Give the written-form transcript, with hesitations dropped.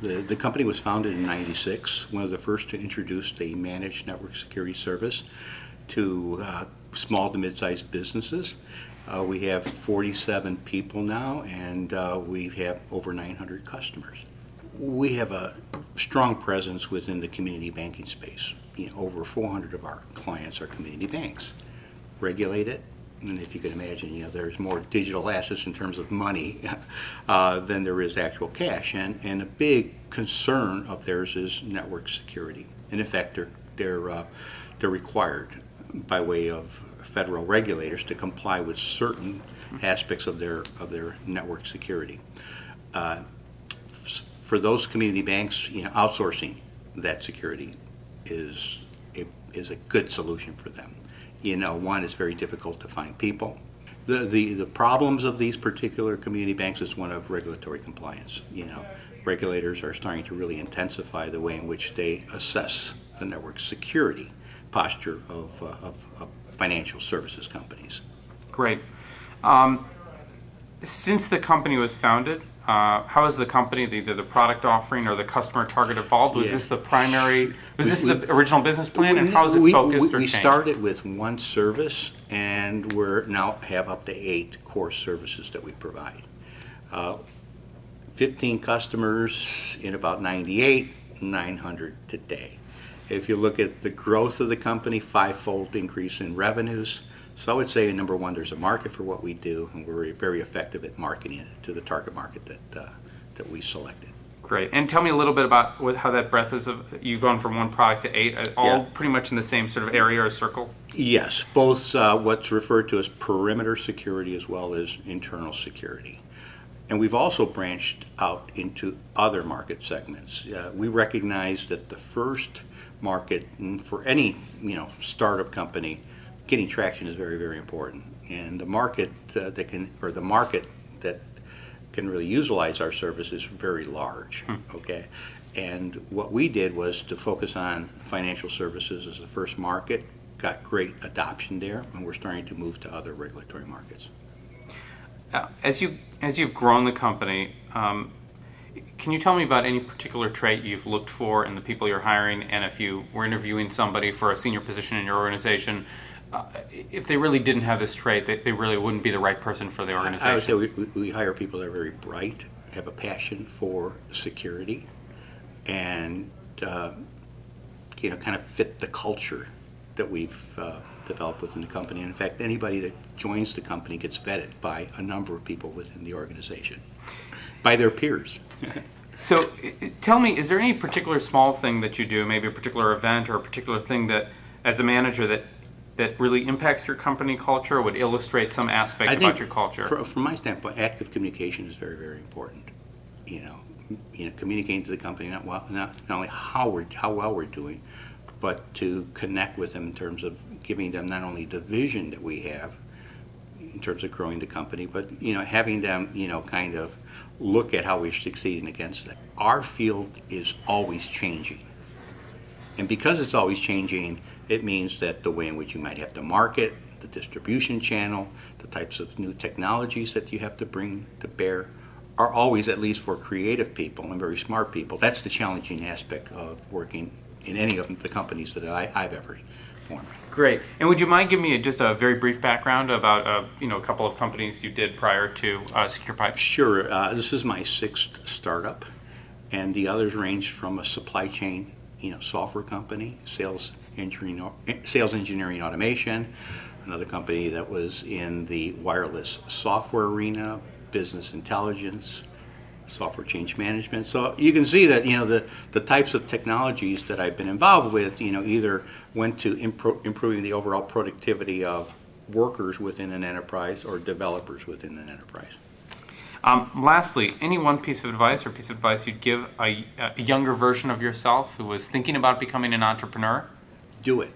The company was founded in '96, one of the first to introduce a managed network security service to small to mid-sized businesses. We have 47 people now, and we have over 900 customers. We have a strong presence within the community banking space. Over 400 of our clients are community banks, regulated. And if you can imagine, there's more digital assets in terms of money than there is actual cash. And a big concern of theirs is network security. And in fact, they're required by way of federal regulators to comply with certain aspects of their network security. For those community banks, outsourcing that security is a good solution for them. One, it's very difficult to find people. The problems of these particular community banks is one of regulatory compliance. Regulators are starting to really intensify the way in which they assess the network security posture of financial services companies. Great. Since the company was founded, how has the company, either the product offering or the customer target evolved? Was this the primary, this the original business plan, and how has it focused or changed? We started with one service, and we're now have up to 8 core services that we provide. 15 customers in about '98, 900 today. If you look at the growth of the company, 5-fold increase in revenues. So I would say, number one, there's a market for what we do, and we're very effective at marketing it to the target market that we selected. Great. And tell me a little bit about how that breadth is. You've gone from one product to 8, all pretty much in the same sort of area or circle? Yes, both what's referred to as perimeter security as well as internal security. And we've also branched out into other market segments. We recognize that the first market for any startup company, getting traction is very, very important, and the market that can really utilize our service is very large. Okay, and what we did was to focus on financial services as the first market, got great adoption there, and we're starting to move to other regulatory markets. As you've grown the company, can you tell me about any particular trait you've looked for in the people you're hiring, and if you were interviewing somebody for a senior position in your organization, if they really didn't have this trait, they really wouldn't be the right person for the organization? I would say we hire people that are very bright, have a passion for security, and kind of fit the culture that we've developed within the company. And in fact, anybody that joins the company gets vetted by a number of people within the organization, by their peers. So tell me, is there any particular small thing that you do, maybe a particular event or a particular thing that, as a manager, that really impacts your company culture, or would illustrate some aspect about your culture? From my standpoint, active communication is very, very important. Communicating to the company not only how well we're doing, but to connect with them in terms of giving them not only the vision that we have in terms of growing the company, but having them kind of look at how we're succeeding against it. Our field is always changing, and because it's always changing, it means that the way in which you might have to market, the distribution channel, the types of new technologies that you have to bring to bear are always, at least for creative people and very smart people, that's the challenging aspect of working in any of the companies that I've ever formed. Great. And would you mind giving me just a very brief background about a couple of companies you did prior to SecurePipe? Sure. This is my 6th startup, and the others range from a supply chain software company, sales engineering automation, another company that was in the wireless software arena, business intelligence, software change management. So you can see that the types of technologies that I've been involved with either went to improving the overall productivity of workers within an enterprise or developers within an enterprise. Lastly, any one piece of advice you'd give a younger version of yourself who was thinking about becoming an entrepreneur? Do it.